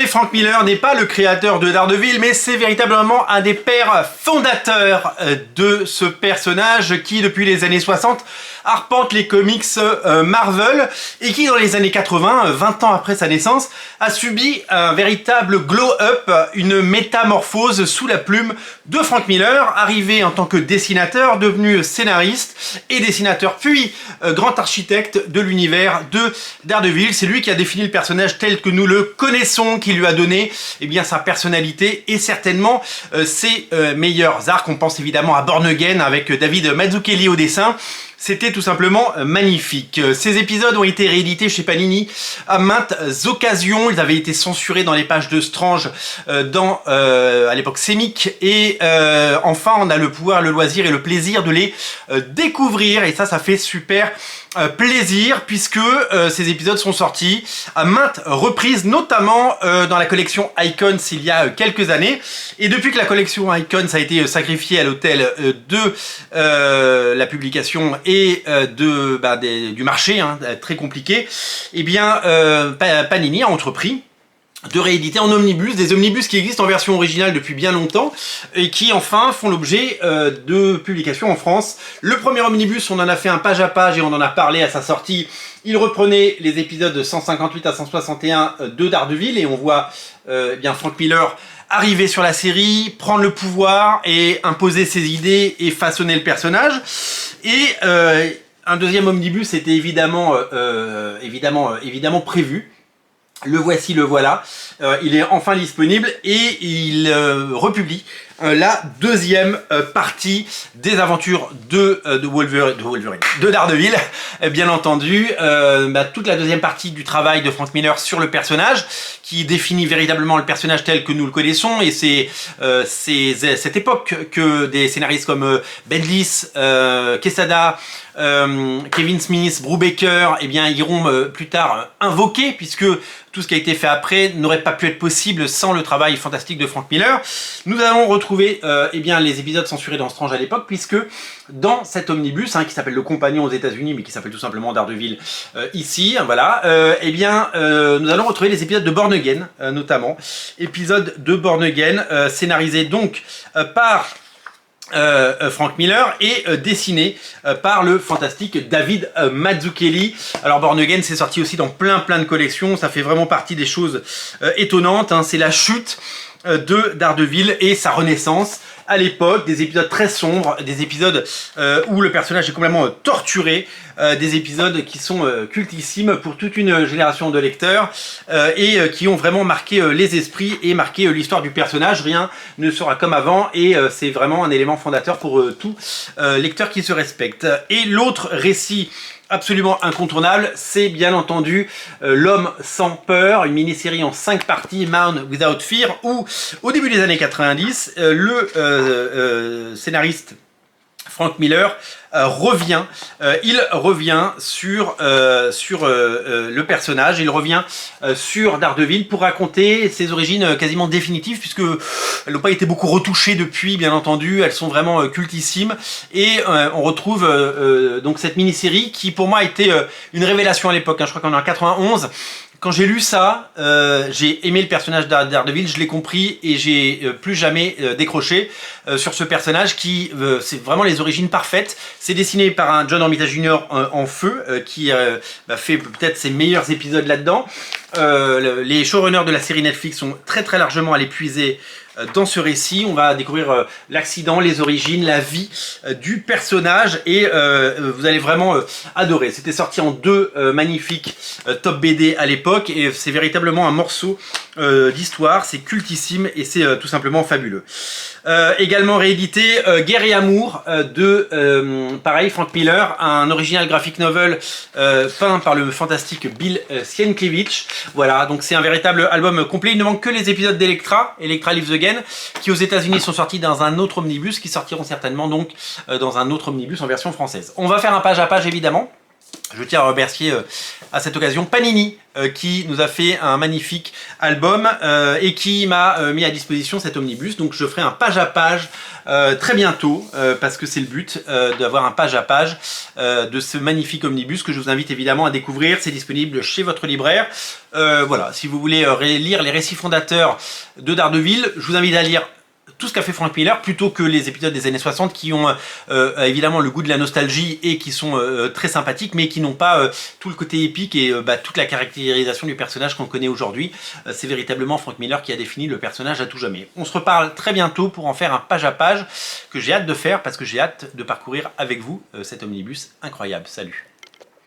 Et Frank Miller n'est pas le créateur de Daredevil, mais c'est véritablement un des pères fondateurs de ce personnage qui, depuis les années 60, arpente les comics Marvel et qui, dans les années 80, 20 ans après sa naissance, a subi un véritable glow-up, une métamorphose sous la plume de Frank Miller, arrivé en tant que dessinateur, devenu scénariste et dessinateur, puis grand architecte de l'univers de Daredevil. C'est lui qui a défini le personnage tel que nous le connaissons, qui lui a donné sa personnalité et certainement ses meilleurs arcs. On pense évidemment à Born Again avec David Mazzucchelli au dessin. C'était tout simplement magnifique. Ces épisodes ont été réédités chez Panini à maintes occasions. Ils avaient été censurés dans les pages de Strange à l'époque Semic. Et enfin, on a le pouvoir, le loisir et le plaisir de les découvrir. Et ça fait super plaisir puisque ces épisodes sont sortis à maintes reprises, notamment dans la collection Icons il y a quelques années. Et depuis que la collection Icons a été sacrifiée à l'autel de la publication et du marché, très compliqué, Panini a entrepris de rééditer en omnibus, des omnibus qui existent en version originale depuis bien longtemps et qui enfin font l'objet de publications en France. Le premier omnibus, on en a fait un page à page et on en a parlé à sa sortie. Il reprenait les épisodes de 158 à 161 de Daredevil et on voit Frank Miller arriver sur la série, prendre le pouvoir et imposer ses idées et façonner le personnage. Et un deuxième omnibus était évidemment prévu. Le voici, le voilà. Il est enfin disponible et il republie la deuxième partie des aventures de Daredevil, bien entendu. Toute la deuxième partie du travail de Frank Miller sur le personnage, qui définit véritablement le personnage tel que nous le connaissons, et c'est cette époque que des scénaristes comme Bendis, Quesada, Kevin Smith, Brubaker, iront plus tard invoquer, puisque tout ce qui a été fait après n'aurait pas pu être possible sans le travail fantastique de Frank Miller. Nous allons retrouver les épisodes censurés dans Strange à l'époque, puisque dans cet omnibus, qui s'appelle Le Compagnon aux États-Unis, mais qui s'appelle tout simplement Daredevil ici, nous allons retrouver les épisodes de Born Again, notamment. Épisode de Born Again, scénarisé donc par Frank Miller et dessiné par le fantastique David Mazzucchelli. Alors Born Again, c'est sorti aussi dans plein de collections, ça fait vraiment partie des choses étonnantes, c'est la chute de Daredevil et sa renaissance à l'époque, des épisodes très sombres, des épisodes où le personnage est complètement torturé, des épisodes qui sont cultissimes pour toute une génération de lecteurs et qui ont vraiment marqué les esprits et marqué l'histoire du personnage. Rien ne sera comme avant et c'est vraiment un élément fondateur pour tout lecteur qui se respecte. Et l'autre récit absolument incontournable, c'est bien entendu L'Homme sans peur, une mini-série en 5 parties, Man Without Fear, où au début des années 90, le scénariste Frank Miller revient sur le personnage, il revient sur Daredevil pour raconter ses origines quasiment définitives, puisque elles n'ont pas été beaucoup retouchées depuis, bien entendu, elles sont vraiment cultissimes, et on retrouve donc cette mini-série qui pour moi a été une révélation à l'époque, je crois qu'on est en 91. Quand j'ai lu ça, j'ai aimé le personnage Daredevil, je l'ai compris et j'ai plus jamais décroché sur ce personnage qui, c'est vraiment les origines parfaites. C'est dessiné par un John Romita Jr. en feu qui fait peut-être ses meilleurs épisodes là-dedans. Les showrunners de la série Netflix sont très largement à l'épuiser dans ce récit. On va découvrir l'accident, les origines, la vie du personnage et vous allez vraiment adorer. C'était sorti en 2 magnifiques top BD à l'époque et c'est véritablement un morceau d'histoire, c'est cultissime et c'est tout simplement fabuleux. Également réédité Guerre et Amour de pareil Frank Miller, un original graphic novel peint par le fantastique Bill Sienkiewicz. Voilà, donc c'est un véritable album complet. Il ne manque que les épisodes d'Electra, Electra Lives Again, qui aux États-Unis sont sortis dans un autre omnibus, qui sortiront certainement donc dans un autre omnibus en version française. On va faire un page à page évidemment. Je tiens à remercier à cette occasion Panini qui nous a fait un magnifique album et qui m'a mis à disposition cet omnibus. Donc je ferai un page à page très bientôt parce que c'est le but d'avoir un page à page de ce magnifique omnibus que je vous invite évidemment à découvrir. C'est disponible chez votre libraire. Voilà, si vous voulez lire les récits fondateurs de Daredevil, je vous invite à lire tout ce qu'a fait Frank Miller plutôt que les épisodes des années 60 qui ont évidemment le goût de la nostalgie et qui sont très sympathiques mais qui n'ont pas tout le côté épique et toute la caractérisation du personnage qu'on connaît aujourd'hui. C'est véritablement Frank Miller qui a défini le personnage à tout jamais. On se reparle très bientôt pour en faire un page à page que j'ai hâte de faire parce que j'ai hâte de parcourir avec vous cet omnibus incroyable. Salut!